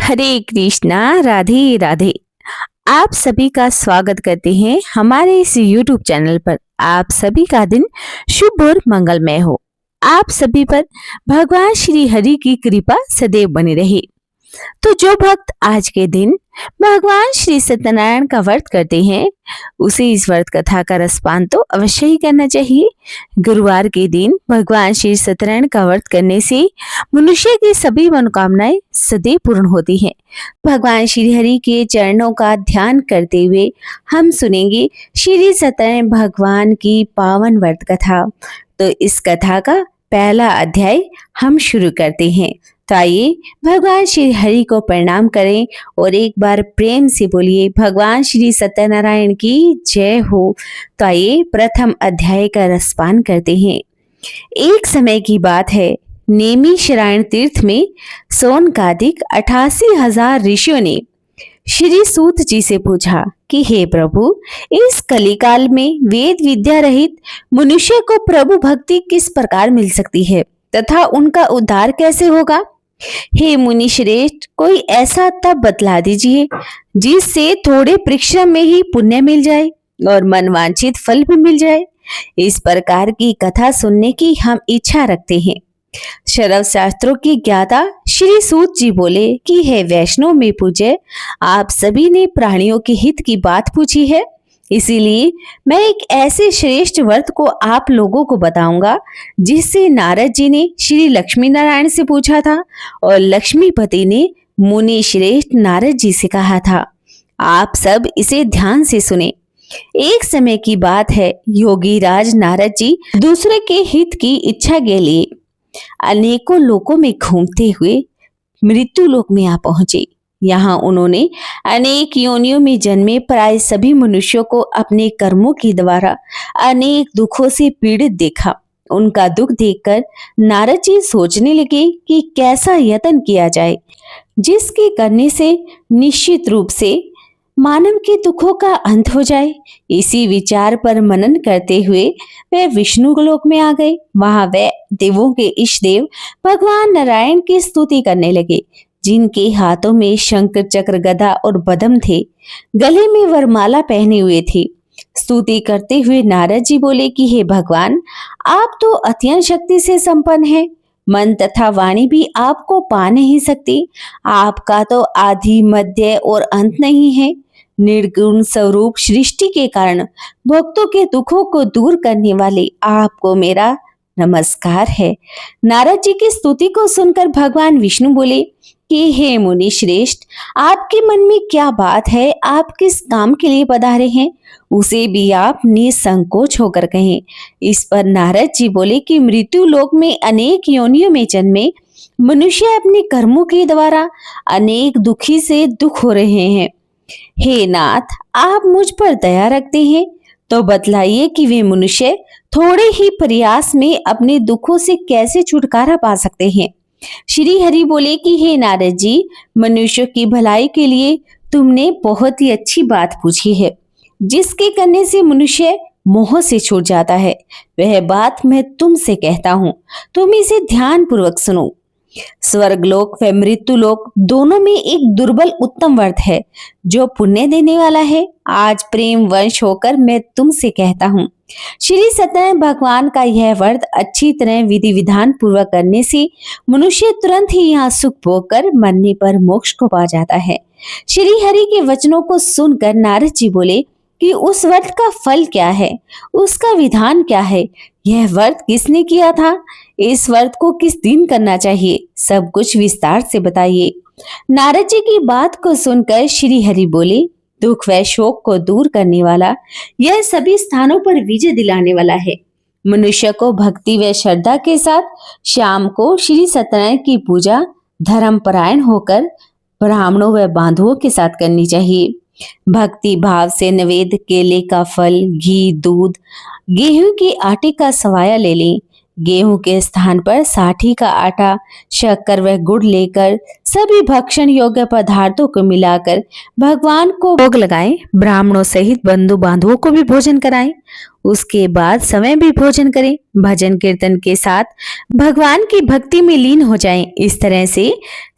हरे कृष्णा, राधे राधे। आप सभी का स्वागत करते हैं हमारे इस YouTube चैनल पर। आप सभी का दिन शुभ और मंगलमय हो। आप सभी पर भगवान श्री हरि की कृपा सदैव बनी रहे। तो जो भक्त आज के दिन भगवान श्री सत्यनारायण का व्रत करते हैं, उसे इस व्रत कथा का रसपान तो अवश्य ही करना चाहिए। गुरुवार के दिन भगवान श्री सत्यनारायण का व्रत करने से मनुष्य की सभी मनोकामनाएं सदैव पूर्ण होती हैं। भगवान श्री हरि के चरणों का ध्यान करते हुए हम सुनेंगे श्री सत्यनारायण भगवान की पावन व्रत कथा। तो इस कथा का पहला अध्याय हम शुरू करते हैं। तो आइए भगवान श्री हरि को प्रणाम करें और एक बार प्रेम से बोलिए भगवान श्री सत्यनारायण की जय हो। तो आइए प्रथम अध्याय का रसपान करते हैं। एक समय की बात है, नेमी शरायण तीर्थ में सौनकादिक 88,000 ऋषियों ने श्री सूत जी से पूछा कि हे प्रभु, इस कलिकाल में वेद विद्या रहित मनुष्य को प्रभु भक्ति किस प्रकार मिल सकती है तथा उनका उद्धार कैसे होगा। हे मुनि श्रेष्ठ, कोई ऐसा तप बतला दीजिए जिससे थोड़े परिश्रम में ही पुण्य मिल जाए और मनवांछित फल भी मिल जाए। इस प्रकार की कथा सुनने की हम इच्छा रखते हैं। शरव शास्त्रों की ज्ञाता श्री सूत जी बोले कि हे वैष्णव में पूज्य, आप सभी ने प्राणियों के हित की बात पूछी है, इसीलिए मैं एक ऐसे श्रेष्ठ व्रत को आप लोगों को बताऊंगा जिससे नारद जी ने श्री लक्ष्मी नारायण से पूछा था और लक्ष्मीपति ने मुनि श्रेष्ठ नारद जी से कहा था। आप सब इसे ध्यान से सुने। एक समय की बात है, योगी राज नारद जी दूसरे के हित की इच्छा के लिए अनेकों लोकों में घूमते हुए मृत्यु लोक में आ पहुंचे। यहाँ उन्होंने अनेक योनियों में जन्मे प्राय सभी मनुष्यों को अपने कर्मों के द्वारा अनेक दुखों से पीड़ित देखा। उनका दुख देखकर नारद जी सोचने लगे कि कैसा यत्न किया जाए जिसके करने से निश्चित रूप से मानव के दुखों का अंत हो जाए। इसी विचार पर मनन करते हुए वे विष्णु लोक में आ गए। वहां वे देवों के इष्ट देव भगवान नारायण की स्तुति करने लगे, जिनके हाथों में शंख चक्र गदा और बदम थे, गले में वरमाला पहने हुए थे। स्तुति करते हुए नारद जी बोले कि हे भगवान, आप तो अत्यंत शक्ति से संपन्न हैं, मन तथा वाणी भी आपको पा नहीं सकती। आपका तो आदि मध्य और अंत नहीं है। निर्गुण स्वरूप सृष्टि के कारण भक्तों के दुखों को दूर करने वाले आपको मेरा नमस्कार है। नारद जी की स्तुति को सुनकर भगवान विष्णु बोले कि हे मुनि श्रेष्ठ, आपके मन में क्या बात है, आप किस काम के लिए पधारे हैं, उसे भी आप निसंकोच होकर कहें। इस पर नारद जी बोले कि मृत्यु लोक में अनेक योनियों में जन्मे मनुष्य अपने कर्मों के द्वारा अनेक दुखी से दुख हो रहे हैं। हे नाथ, आप मुझ पर दया रखते हैं तो बतलाइए कि वे मनुष्य थोड़े ही प्रयास में अपने दुखों से कैसे छुटकारा पा सकते हैं। श्री हरि बोले कि हे नारद जी, मनुष्य की भलाई के लिए तुमने बहुत ही अच्छी बात पूछी है, जिसके करने से मनुष्य मोह से छूट जाता है। वह बात मैं तुमसे कहता हूँ, तुम इसे ध्यान पूर्वक सुनो। स्वर्गलोक व मृत्युलोक दोनों में एक दुर्बल उत्तम व्रत है जो पुण्य देने वाला है। आज प्रेम वंश होकर मैं तुमसे कहता हूँ, श्री सत्यनारायण भगवान का यह व्रत अच्छी तरह विधि विधान पूर्वक करने से मनुष्य तुरंत ही यहाँ सुख भोग कर मरने पर मोक्ष को पा जाता है। श्री हरि के वचनों को सुनकर नारद जी बोले कि उस व्रत का फल क्या है, उसका विधान क्या है, यह व्रत किसने किया था, इस व्रत को किस दिन करना चाहिए, सब कुछ विस्तार से बताइए। नारद जी की बात को सुनकर श्री हरि बोले, दुख व शोक को दूर करने वाला, यह सभी स्थानों पर विजय दिलाने वाला है। मनुष्य को भक्ति व श्रद्धा के साथ शाम को श्री सत्यनारायण की पूजा धर्मपरायण होकर ब्राह्मणों व बांधुओं के साथ करनी चाहिए। भक्ति भाव से नैवेद्य केले का फल, घी, दूध, गेहूं के आटे का सवाया ले लें। गेहूं के स्थान पर साठी का आटा, शक्कर व गुड़ लेकर सभी भक्षण योग्य पदार्थों को मिलाकर भगवान को भोग लगाएं। ब्राह्मणों सहित बंधु बांधवों को भी भोजन कराएं। उसके बाद समय भी भोजन करें। भजन कीर्तन के साथ भगवान की भक्ति में लीन हो जाएं। इस तरह से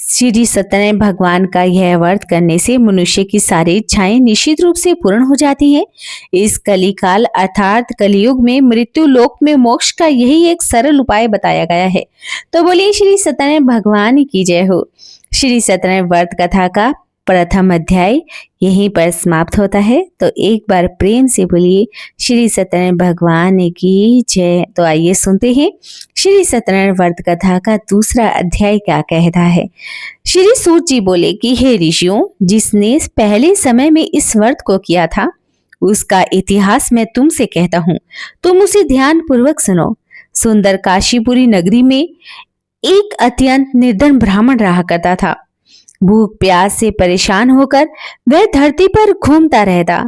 श्री सत्यनारायण भगवान का यह व्रत करने से मनुष्य की सारी इच्छाएं निश्चित रूप से पूर्ण हो जाती हैं। इस कलिकाल अर्थात कलियुग में मृत्यु लोक में मोक्ष का यही एक सरल उपाय बताया गया है। तो बोलिए श्री सत्यनारायण भगवान की जय हो। श्री सत्यनारायण व्रत कथा का प्रथम अध्याय यहीं पर समाप्त होता है। तो एक बार प्रेम से बोलिए श्री सत्यनारायण भगवान की जय। तो आइए सुनते हैं श्री सत्यनारायण व्रत कथा का दूसरा अध्याय क्या कहता है। श्री सूत जी बोले कि हे ऋषियों, जिसने पहले समय में इस व्रत को किया था उसका इतिहास मैं तुमसे कहता हूँ, तुम उसे ध्यान पूर्वक सुनो। सुंदर काशीपुरी नगरी में एक अत्यंत निर्धन ब्राह्मण रहा करता था। भूख प्यास से परेशान होकर वह धरती पर घूमता रहता।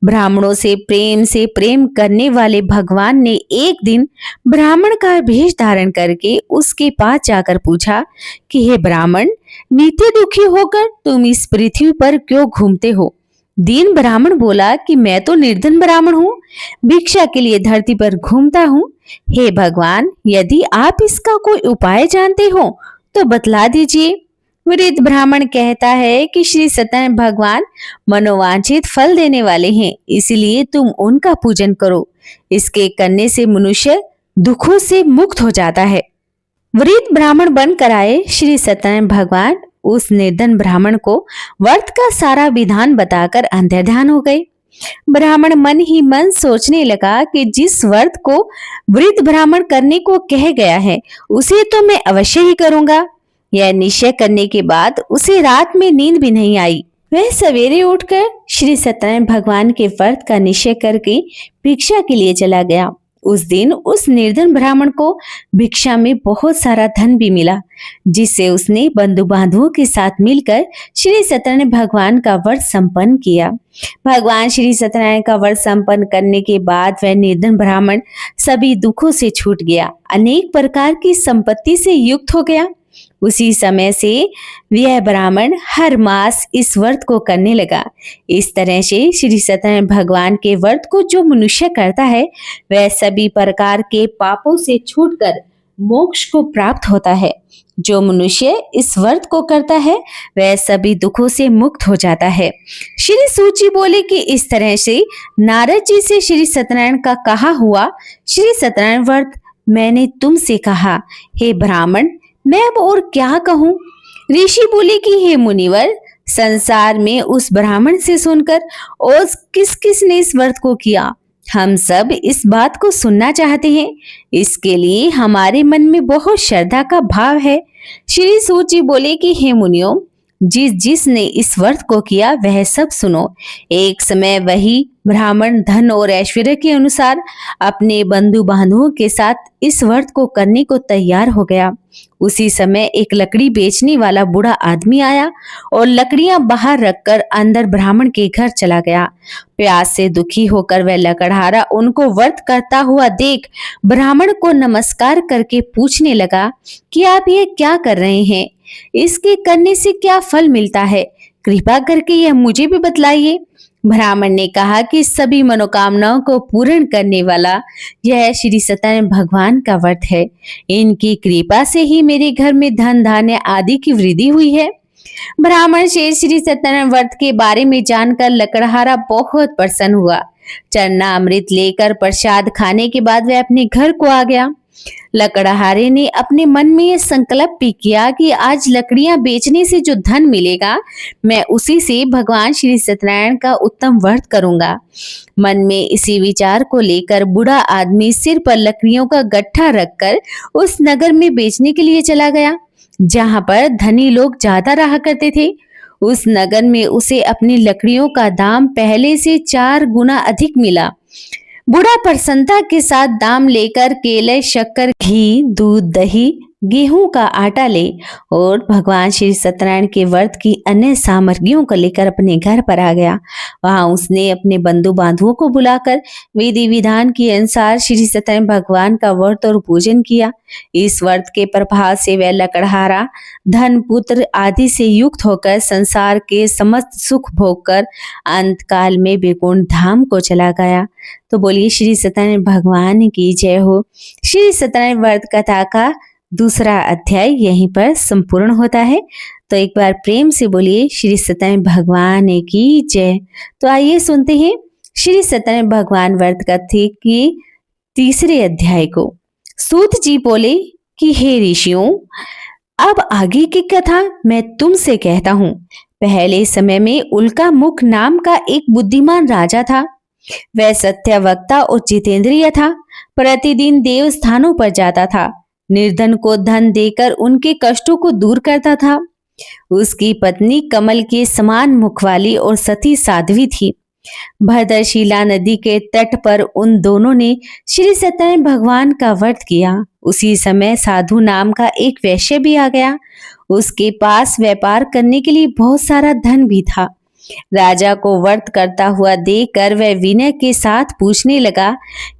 ब्राह्मणों से प्रेम करने वाले भगवान ने एक दिन ब्राह्मण का वेश धारण करके उसके पास जाकर पूछा कि हे ब्राह्मण, नित्य दुखी होकर तुम इस पृथ्वी पर क्यों घूमते हो? दीन ब्राह्मण बोला कि मैं तो निर्धन ब्राह्मण हूँ, भिक्षा के लिए धरती पर घूमता हूँ। हे भगवान, यदि आप इसका कोई उपाय जानते हो तो बतला दीजिए। वृद्ध ब्राह्मण कहता है कि श्री सत्यनारायण भगवान मनोवांछित फल देने वाले हैं, इसलिए तुम उनका पूजन करो। इसके करने से मनुष्य दुखों से मुक्त हो जाता है। वृद्ध ब्राह्मण बनकर आए श्री सत्यनारायण भगवान उस निर्धन ब्राह्मण को व्रत का सारा विधान बताकर अंतर्ध्यान हो गए। ब्राह्मण मन ही मन सोचने लगा कि जिस व्रत को वृद्ध ब्राह्मण करने को कह गया है उसे तो मैं अवश्य ही करूंगा। यह निश्चय करने के बाद उसे रात में नींद भी नहीं आई। वह सवेरे उठकर श्री सत्यनारायण भगवान के व्रत का निश्चय करके भिक्षा के लिए चला गया। उस दिन उस निर्धन ब्राह्मण को भिक्षा में बहुत सारा धन भी मिला, जिससे उसने बंधु बांधवों के साथ मिलकर श्री सत्यनारायण भगवान का व्रत संपन्न किया। भगवान श्री सत्यनारायण का व्रत संपन्न करने के बाद वह निर्धन ब्राह्मण सभी दुखों से छूट गया, अनेक प्रकार की संपत्ति से युक्त हो गया। उसी समय से यह ब्राह्मण हर मास इस व्रत को करने लगा। इस तरह से श्री सत्यनारायण भगवान के व्रत को जो मनुष्य करता है वह सभी प्रकार के पापों से छूटकर मोक्ष को प्राप्त होता है। जो मनुष्य इस व्रत को करता है वह सभी दुखों से मुक्त हो जाता है। श्री सूत जी बोले कि इस तरह से नारद जी से श्री सत्यनारायण का कहा हुआ श्री सत्यनारायण व्रत मैंने तुमसे कहा। हे ब्राह्मण, मैं अब और क्या कहूँ? ऋषि बोले कि हे मुनिवर, संसार में उस ब्राह्मण से सुनकर और किस किस ने इस व्रत को किया, हम सब इस बात को सुनना चाहते हैं। इसके लिए हमारे मन में बहुत श्रद्धा का भाव है। श्री सूत जी बोले कि हे मुनियों, जिसने इस व्रत को किया वह सब सुनो। एक समय वही ब्राह्मण धन और ऐश्वर्य के अनुसार अपने बंधु बांधवों के साथ इस व्रत को करने को तैयार हो गया। उसी समय एक लकड़ी बेचने वाला बूढ़ा आदमी आया और लकड़ियां बाहर रखकर अंदर ब्राह्मण के घर चला गया। प्यास से दुखी होकर वह लकड़हारा उनको व्रत करता हुआ देख ब्राह्मण को नमस्कार करके पूछने लगा कि आप ये क्या कर रहे हैं? इसके करने से क्या फल मिलता है? कृपा करके यह मुझे भी बतलाइए। ब्राह्मण ने कहा कि सभी मनोकामनाओं को पूर्ण करने वाला यह श्री सत्यनारायण भगवान का व्रत है। इनकी कृपा से ही मेरे घर में धन धान्य आदि की वृद्धि हुई है। ब्राह्मण से श्री सत्यनारायण व्रत के बारे में जानकर लकड़हारा बहुत प्रसन्न हुआ। चरणामृत लेकर प्रसाद खाने के बाद वह अपने घर को आ गया। लकड़हारे ने अपने मन में यह संकल्प भी किया कि आज लकड़ियां बेचने से जो धन मिलेगा मैं उसी से भगवान श्री सत्यनारायण का उत्तम व्रत करूंगा। मन में इसी विचार को लेकर बूढ़ा आदमी सिर पर लकड़ियों का गट्ठा रखकर उस नगर में बेचने के लिए चला गया जहां पर धनी लोग ज्यादा रहा करते थे। उस नगर में उसे अपनी लकड़ियों का दाम पहले से 4 गुना अधिक मिला। बूढ़ा प्रसन्नता के साथ दाम लेकर केले, शक्कर, घी, दूध, दही, गेहूं का आटा ले और भगवान श्री सत्यनारायण के व्रत की अन्य सामग्रियों को लेकर अपने घर पर आ गया। वहां उसने अपने बंधु बांधवों को बुलाकर विधि विधान के अनुसार श्री सत्यनारायण भगवान का व्रत और पूजन किया। इस व्रत के प्रभाव से वह लकड़हारा धन, पुत्र आदि से युक्त होकर संसार के समस्त सुख भोग कर अंत काल में वैकुंठ धाम को चला गया। तो बोलिए श्री सत्यनारायण भगवान की जय हो। श्री सत्यनारायण व्रत कथा का दूसरा अध्याय यहीं पर संपूर्ण होता है। तो एक बार प्रेम से बोलिए श्री सत्यनारायण भगवान की जय। तो आइए सुनते हैं श्री सत्यनारायण भगवान व्रत कथा की तीसरे अध्याय को। सूत जी बोले कि हे ऋषियों, अब आगे की कथा मैं तुमसे कहता हूँ। पहले समय में उल्का मुख नाम का एक बुद्धिमान राजा था। वह सत्यवक्ता और जितेंद्रिय था। प्रतिदिन देव स्थानों पर जाता था, निर्धन को धन देकर उनके कष्टों को दूर करता था। उसकी पत्नी कमल के समान मुख वाली और सती साध्वी थी। भद्रशिला नदी के तट पर उन दोनों ने श्री सत्यनारायण भगवान का व्रत किया। उसी समय साधु नाम का एक वैश्य भी आ गया। उसके पास व्यापार करने के लिए बहुत सारा धन भी था। राजा को व्रत करता हुआ देखकर वह विनय के साथ पूछने लगा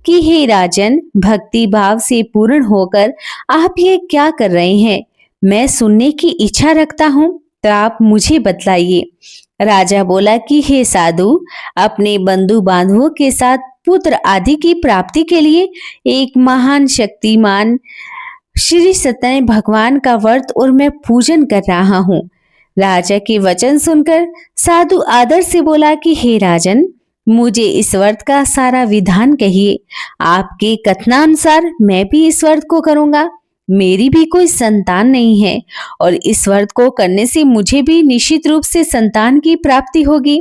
कि हे राजन, भक्ति भाव से पूर्ण होकर आप ये क्या कर रहे हैं? मैं सुनने की इच्छा रखता हूँ, तो आप मुझे बतलाइए। राजा बोला कि हे साधु, अपने बंधु बांधवों के साथ पुत्र आदि की प्राप्ति के लिए एक महान शक्तिमान श्री सत्यनारायण भगवान का व्रत और मैं पूजन कर रहा हूँ। राजा के वचन सुनकर साधु आदर से बोला कि हे राजन, मुझे इस व्रत का सारा विधान कहिए। आपके कथनानुसार मैं भी इस व्रत को करूंगा। मेरी भी कोई संतान नहीं है और इस व्रत को करने से मुझे भी निश्चित रूप से संतान की प्राप्ति होगी।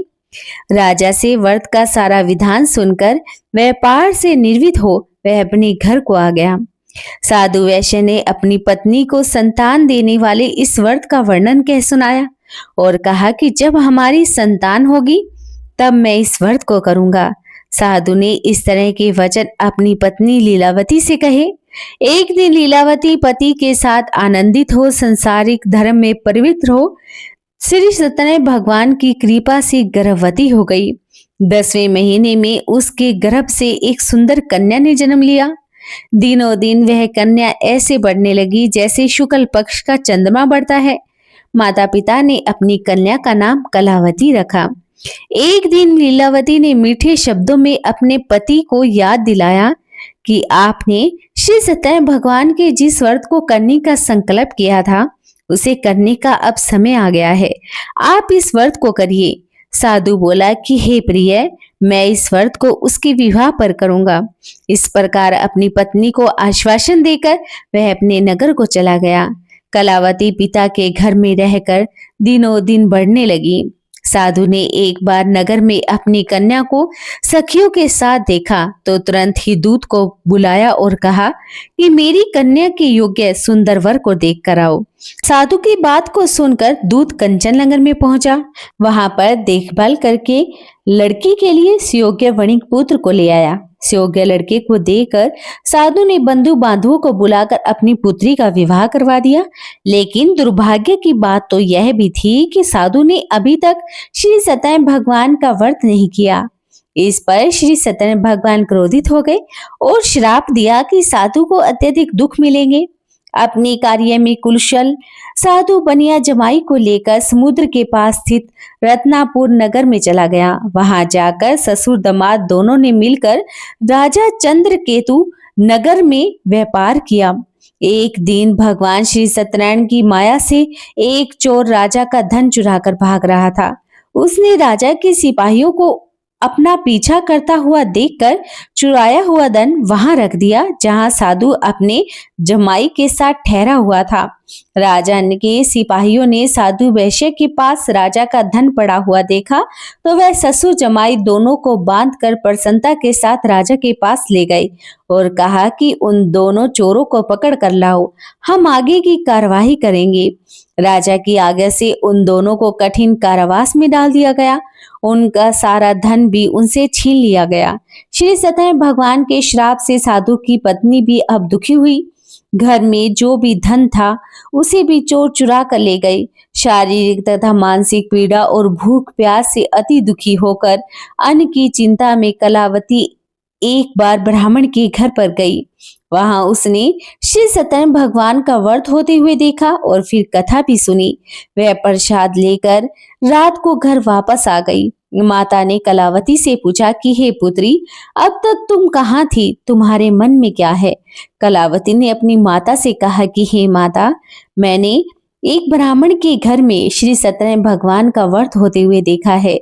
राजा से व्रत का सारा विधान सुनकर व्यापार से निर्वित हो वह अपने घर को आ गया। साधु वैश्य ने अपनी पत्नी को संतान देने वाले इस व्रत का वर्णन कह सुनाया और कहा कि जब हमारी संतान होगी तब मैं इस व्रत को करूंगा। साधु ने इस तरह के वचन अपनी पत्नी लीलावती से कहे। एक दिन लीलावती पति के साथ आनंदित हो संसारिक धर्म में प्रवृत्त हो श्री सत्यनारायण भगवान की कृपा से गर्भवती हो गई। 10वें महीने में उसके गर्भ से एक सुंदर कन्या ने जन्म लिया। दिनों दिन वह कन्या ऐसे बढ़ने लगी जैसे शुक्ल पक्ष का चंद्रमा बढ़ता है। माता पिता ने अपनी कन्या का नाम कलावती रखा। एक दिन लीलावती ने मीठे शब्दों में अपने पति को याद दिलाया कि आपने श्री सत्यनारायण भगवान के जिस व्रत को करने का संकल्प किया था उसे करने का अब समय आ गया है। आप इस व्रत को करिए। साधु बोला कि हे प्रिय, मैं इस व्रत को उसके विवाह पर करूंगा। इस प्रकार अपनी पत्नी को आश्वासन देकर वह अपने नगर को चला गया। कलावती पिता के घर में रहकर दिनों दिन बढ़ने लगी। साधु ने एक बार नगर में अपनी कन्या को सखियों के साथ देखा तो तुरंत ही दूत को बुलाया और कहा कि मेरी कन्या के योग्य सुंदर वर को देख कर आओ। साधु की बात को सुनकर दूत कंचननगर में पहुंचा। वहां पर देखभाल करके लड़की के लिए सुयोग्य वणिक पुत्र को ले आया। सुयोग्य लड़के को देखकर साधु ने बंधु बांधवों को बुलाकर अपनी पुत्री का विवाह करवा दिया। लेकिन दुर्भाग्य की बात तो यह भी थी कि साधु ने अभी तक श्री सत्यनारायण भगवान का व्रत नहीं किया। इस पर श्री सत्यनारायण भगवान क्रोधित हो गए और श्राप दिया कि साधु को अत्यधिक दुख मिलेंगे। अपने कार्य में कुशल साधु बनिया जमाई को लेकर समुद्र के पास स्थित रत्नापुर नगर में चला गया। वहां जाकर ससुर दामाद दोनों ने मिलकर राजा चंद्रकेतु नगर में व्यापार किया। एक दिन भगवान श्री सत्यनारायण की माया से एक चोर राजा का धन चुराकर भाग रहा था। उसने राजा के सिपाहियों को अपना पीछा करता हुआ देखकर चुराया हुआ धन वहां रख दिया जहां साधु अपने जमाई के साथ ठहरा हुआ था। राजा के सिपाहियों ने साधु वैश्य के पास राजा का धन पड़ा हुआ देखा तो वह ससुर जमाई दोनों को बांधकर प्रसन्नता के साथ राजा के पास ले गए और कहा कि उन दोनों चोरों को पकड़ कर लाओ, हम आगे की कार्यवाही करेंगे। राजा की आज्ञा से उन दोनों को कठिन कारावास में डाल दिया गया। उनका सारा धन भी उनसे छीन लिया गया। श्री सत्यनारायण भगवान के श्राप से साधु की पत्नी भी अब दुखी हुई। घर में जो भी धन था उसे भी चोर चुरा कर ले गए। शारीरिक तथा मानसिक पीड़ा और भूख प्यास से अति दुखी होकर अन्न की चिंता में कलावती एक बार ब्राह्मण के घर पर गई। वहां उसने श्री सत्यनारायण भगवान का व्रत होते हुए देखा और फिर कथा भी सुनी। वह प्रसाद लेकर रात को घर वापस आ गई। माता ने कलावती से पूछा कि हे पुत्री, अब तक तुम कहाँ थी, तुम्हारे मन में क्या है? कलावती ने अपनी माता से कहा कि हे माता, मैंने एक ब्राह्मण के घर में श्री सत्यनारायण भगवान का व्रत होते हुए देखा है।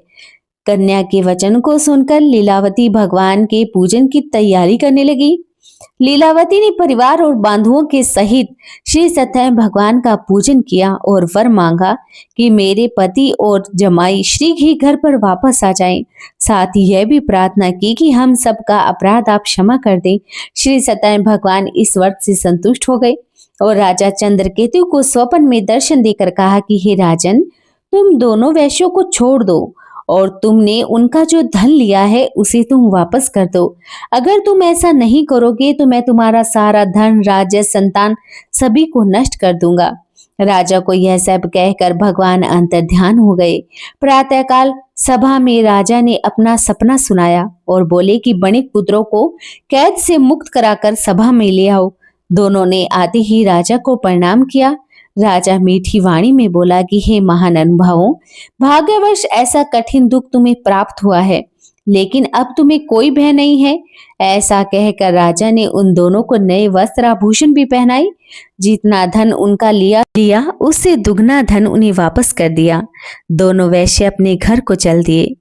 कन्या के वचन को सुनकर लीलावती भगवान के पूजन की तैयारी करने लगी। लीलावती ने परिवार और बांधुओं के सहित श्री सत्यनारायण भगवान का पूजन किया और वर मांगा कि मेरे पति और जमाई श्री घी घर पर वापस आ जाएं। साथ ही यह भी प्रार्थना की कि हम सबका अपराध आप क्षमा कर दें। श्री सत्यनारायण भगवान इस व्रत से संतुष्ट हो गए और राजा चंद्रकेतु को स्वप्न में दर्शन देकर कहा कि हे राजन, तुम दोनों वैश्यों को छोड़ दो और तुमने उनका जो धन लिया है उसे तुम वापस कर दो। अगर तुम ऐसा नहीं करोगे तो मैं तुम्हारा सारा धन, राज्य, संतान सभी को नष्ट कर दूंगा। राजा को यह सब कहकर भगवान अंतर्ध्यान हो गए। प्रातःकाल सभा में राजा ने अपना सपना सुनाया और बोले कि बणिक पुत्रों को कैद से मुक्त कराकर सभा में ले आओ। दोनों ने आते ही राजा को प्रणाम किया। राजा मीठी वाणी में बोला कि हे महान अनुभवों, भाग्यवश ऐसा कठिन दुख तुम्हें प्राप्त हुआ है, लेकिन अब तुम्हें कोई भय नहीं है। ऐसा कहकर राजा ने उन दोनों को नए वस्त्र आभूषण भी पहनाई। जितना धन उनका लिया उससे दुगना धन उन्हें वापस कर दिया। दोनों वैश्य अपने घर को चल दिए।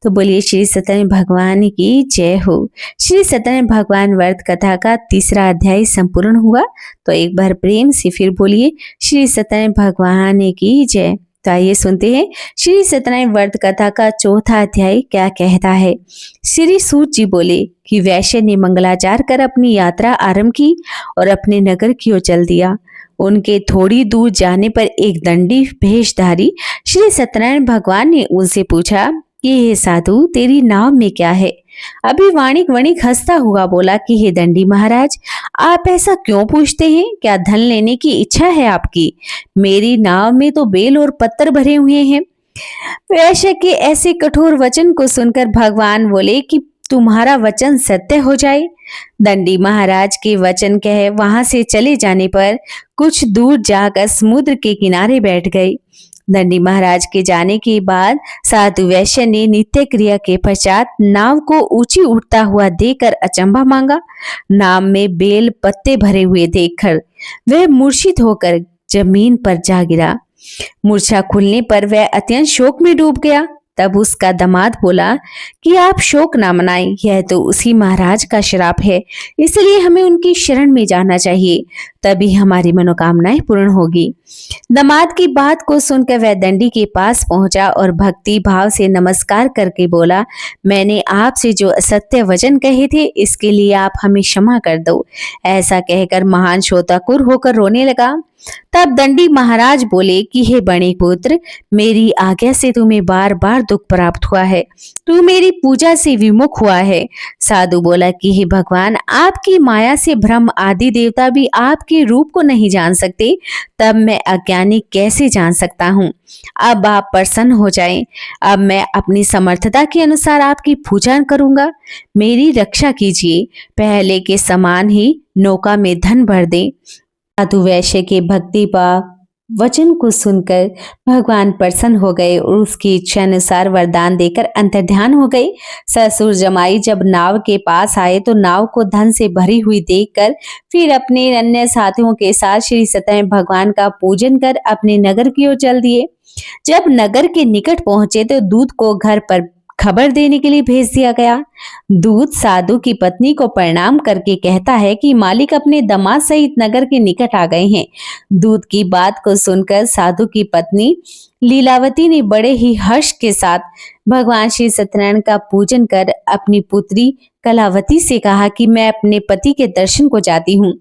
तो बोलिए श्री सत्यनारायण भगवान की जय हो। श्री सत्यनारायण भगवान व्रत कथा का तीसरा अध्याय संपूर्ण हुआ। तो एक बार प्रेम से फिर बोलिए श्री सत्यनारायण भगवान की जय। तो आइए सुनते हैं श्री सत्यनारायण व्रत कथा का चौथा अध्याय क्या कहता है। श्री सूत जी बोले कि वैश्य ने मंगलाचार कर अपनी यात्रा आरंभ की और अपने नगर की ओर चल दिया। उनके थोड़ी दूर जाने पर एक दंडी भेषधारी श्री सत्यनारायण भगवान ने उनसे पूछा कि हे साधु, तेरी नाव में क्या है? अभी वाणिक वणिक हंसता हुआ बोला कि हे दंडी महाराज, आप ऐसा क्यों पूछते हैं? क्या धन लेने की इच्छा है आपकी? मेरी नाव में तो बेल और पत्थर भरे हुए हैं। वैश्य के ऐसे कठोर वचन को सुनकर भगवान बोले कि तुम्हारा वचन सत्य हो जाए। दंडी महाराज के वचन कह वहां से चले जाने पर कुछ दूर जाकर समुद्र के किनारे बैठ गए। दंडी महाराज के जाने के बाद साधु वैश्य ने नित्य क्रिया के पश्चात नाव को ऊंची उठता हुआ देखकर अचंभा मांगा। नाव में बेल पत्ते भरे हुए देखकर वह मूर्छित होकर जमीन पर जा गिरा। मूर्छा खुलने पर वह अत्यंत शोक में डूब गया। तब उसका दामाद बोला कि आप शोक ना मनाएं, यह तो उसी महाराज का श्राप है, इसलिए हमें उनकी शरण में जाना चाहिए, तभी हमारी मनोकामनाएं पूर्ण होगी। दामाद की बात को सुनकर वह दंडी के पास पहुंचा और भक्ति भाव से नमस्कार करके बोला, मैंने आपसे जो असत्य वचन कहे थे इसके लिए आप हमें क्षमा कर दो। ऐसा कहकर महान शोकाकुल होकर रोने लगा। तब दंडी महाराज बोले कि हे बणिक पुत्र, मेरी आज्ञा से तुम्हें बार बार दुख प्राप्त हुआ है, तू मेरी पूजा से विमुख हुआ है। साधु बोला कि हे भगवान, आपकी माया से ब्रह्म आदि देवता भी आपके रूप को नहीं जान सकते, तब मैं अज्ञानी कैसे जान सकता हूँ। अब आप प्रसन्न हो जाएं। अब मैं अपनी समर्थता के अनुसार आपकी पूजा करूंगा। मेरी रक्षा कीजिए, पहले के समान ही नौका में धन भर दें। साधु वैश्य के भक्ति भाव वचन को सुनकर भगवान प्रसन्न हो गए और उसकी इच्छा अनुसार वरदान देकर अंतर्ध्यान हो गए। ससुर जमाई जब नाव के पास आए तो नाव को धन से भरी हुई देखकर फिर अपने अन्य साथियों के साथ श्री सत्यनारायण भगवान का पूजन कर अपने नगर की ओर चल दिए। जब नगर के निकट पहुंचे तो दूत को घर पर खबर देने के लिए भेज दिया गया। दूत साधु की पत्नी को प्रणाम करके कहता है कि मालिक अपने दामाद सहित नगर के निकट आ गए हैं। दूत की बात को सुनकर साधु की पत्नी लीलावती ने बड़े ही हर्ष के साथ भगवान श्री सत्यनारायण का पूजन कर अपनी पुत्री कलावती से कहा कि मैं अपने पति के दर्शन को जाती हूँ,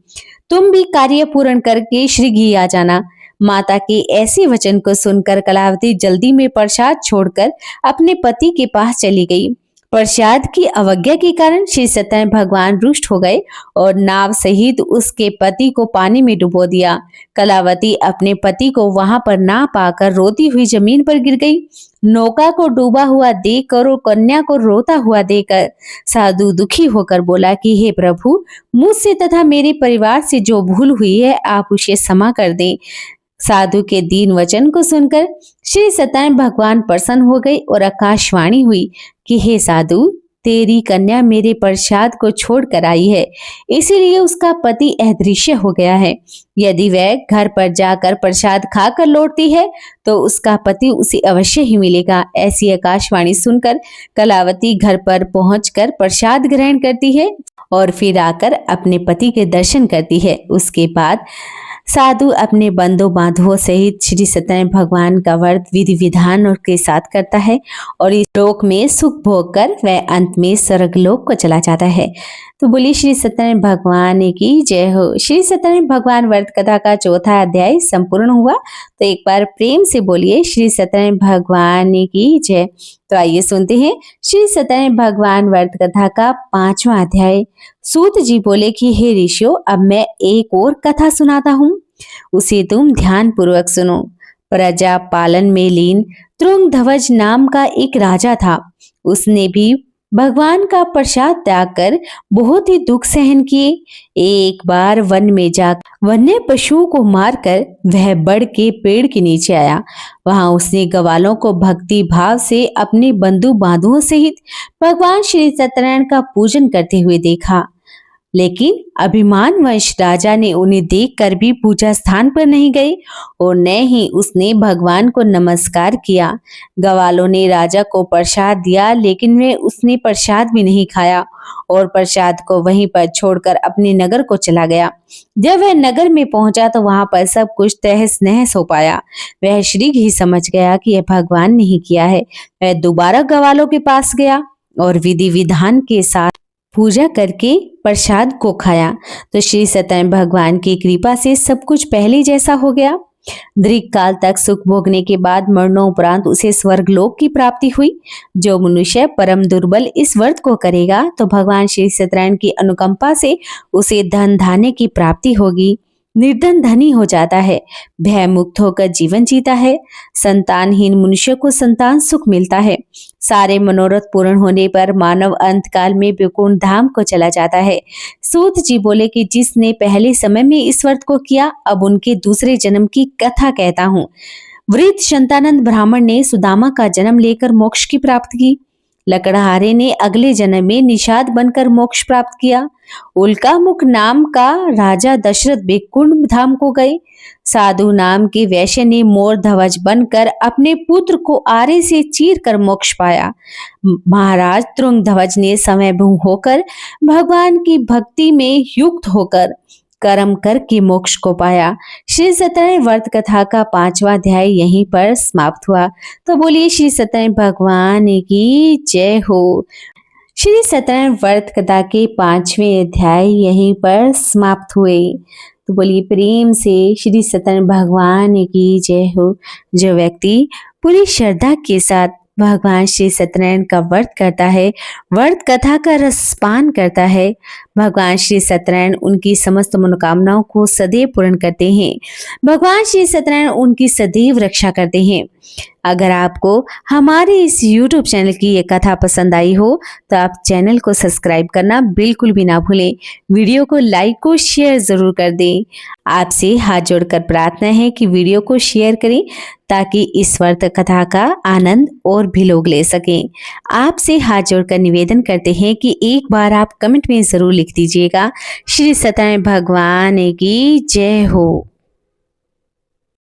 तुम भी कार्य पूर्ण करके श्रीगृह आ जाना। माता के ऐसे वचन को सुनकर कलावती जल्दी में प्रसाद छोड़कर अपने पति के पास चली गई। प्रसाद की अवज्ञा के कारण श्री सत्यनारायण भगवान रुष्ट हो गए और नाव सहित उसके पति को पानी में डुबो दिया। कलावती अपने पति को वहां पर ना पाकर रोती हुई जमीन पर गिर गई। नौका को डूबा हुआ देखकर और कन्या को रोता हुआ देखकर साधु दुखी होकर बोला कि हे प्रभु, मुझसे तथा मेरे परिवार से जो भूल हुई है आप उसे क्षमा कर दें। साधु के दीन वचन को सुनकर श्री सत्यनारायण भगवान प्रसन्न हो गए और आकाशवाणी हुई कि हे साधु, तेरी कन्या मेरे प्रसाद को छोड़ कर आई है, इसीलिए उसका पति अदृश्य हो गया है। यदि वह घर पर जाकर प्रसाद खाकर लौटती है तो उसका पति उसे अवश्य ही मिलेगा। ऐसी आकाशवाणी सुनकर कलावती घर पर पहुंचकर प्रसाद ग्रहण करती है और फिर आकर अपने पति के दर्शन करती है। उसके बाद साधु अपने बंधु बांधवों सहित श्री सत्यनारायण भगवान का व्रत विधि विधान और के साथ करता है और इस लोक में सुख भोग कर वह अंत में स्वर्गलोक को चला जाता है। तो बोलिए श्री सत्यनारायण भगवान की जय हो। श्री सत्यनारायण भगवान व्रत कथा का चौथा अध्याय संपूर्ण हुआ। तो एक बार प्रेम से बोलिए श्री सत्यनारायण भगवान की जय। तो आइए सुनते हैं श्री सत्यनारायण भगवान व्रत कथा का 5वां अध्याय। सूत जी बोले कि हे ऋषियों, अब मैं एक और कथा सुनाता हूँ, उसे तुम ध्यान पूर्वक सुनो। प्रजा पालन में लीन तुंगध्वज नाम का एक राजा था। उसने भी भगवान का प्रसाद त्याग कर बहुत ही दुख सहन किए। एक बार वन में जाकर वन्य पशुओं को मारकर वह बड़ के पेड़ के नीचे आया। वहां उसने ग्वालों को भक्ति भाव से अपने बंधु बांधुओं सहित भगवान श्री सत्यनारायण का पूजन करते हुए देखा, लेकिन अभिमानवश राजा ने उन्हें देखकर भी पूजा स्थान पर नहीं गए और न ही उसने भगवान को नमस्कार किया। ग्वालों ने राजा को प्रसाद दिया, लेकिन वह उसने प्रसाद भी नहीं खाया और प्रसाद को वहीं पर छोड़कर अपने नगर को चला गया। जब वह नगर में पहुंचा तो वहां पर सब कुछ तहस नहस हो पाया। वह शीघ्र ही समझ गया कि यह भगवान ने ही किया है। वह दोबारा ग्वालों के पास गया और विधि विधान के साथ पूजा करके प्रसाद को खाया तो श्री सत्यनारायण भगवान की कृपा से सब कुछ पहले जैसा हो गया। दीर्घ काल तक सुख भोगने के बाद मरणोपरांत उसे स्वर्गलोक की प्राप्ति हुई। जो मनुष्य परम दुर्बल इस व्रत को करेगा तो भगवान श्री सत्यनारायण की अनुकंपा से उसे धन धान्य की प्राप्ति होगी। निर्धन धनी हो जाता है, भय मुक्त होकर जीवन जीता है। संतानहीन मनुष्य को संतान सुख मिलता है। सारे मनोरथ पूर्ण होने पर मानव अंत काल में वैकुंठ धाम को चला जाता है। सूत जी बोले कि जिसने पहले समय में इस व्रत को किया, अब उनके दूसरे जन्म की कथा कहता हूँ। वृद्ध शंतानंद ब्राह्मण ने सुदामा का जन्म लेकर मोक्ष की प्राप्ति की। लकड़हारे ने अगले जन्म में निषाद बनकर मोक्ष प्राप्त किया। उल्कामुख नाम का राजा दशरथ वैकुंठ धाम को गए। साधु नाम के वैश्य ने मोर ध्वज बनकर अपने पुत्र को आरे से चीर कर मोक्ष पाया। महाराज तुंगध्वज ने समय होकर भगवान की भक्ति में युक्त होकर कर्म करके मोक्ष को पाया। श्री सत्यनारायण व्रत कथा का 5वां अध्याय यहीं पर समाप्त हुआ। तो बोलिए श्री सत्यनारायण भगवान की जय हो। श्री सत्यनारायण व्रत कथा के 5वें अध्याय यहीं पर समाप्त हुए। तो बोलिए प्रेम से श्री सत्यनारायण भगवान की जय हो। जो व्यक्ति पूरी श्रद्धा के साथ भगवान श्री सत्यनारायण का व्रत करता है, व्रत कथा का रसपान करता है, भगवान श्री सत्यनारायण उनकी समस्त मनोकामनाओं को सदैव पूर्ण करते हैं। भगवान श्री सत्यनारायण उनकी सदैव रक्षा करते हैं। अगर आपको हमारे इस YouTube चैनल की ये कथा पसंद आई हो तो आप चैनल को सब्सक्राइब करना बिल्कुल भी ना भूलें। वीडियो को लाइक और शेयर जरूर कर दें। आपसे हाथ जोड़कर प्रार्थना है कि वीडियो को शेयर करें ताकि इस व्रत कथा का आनंद और भी लोग ले सकें। आपसे हाथ जोड़कर निवेदन करते हैं कि एक बार आप कमेंट में जरूर लिख दीजिएगा। श्री सत्यनारायण भगवान की जय हो।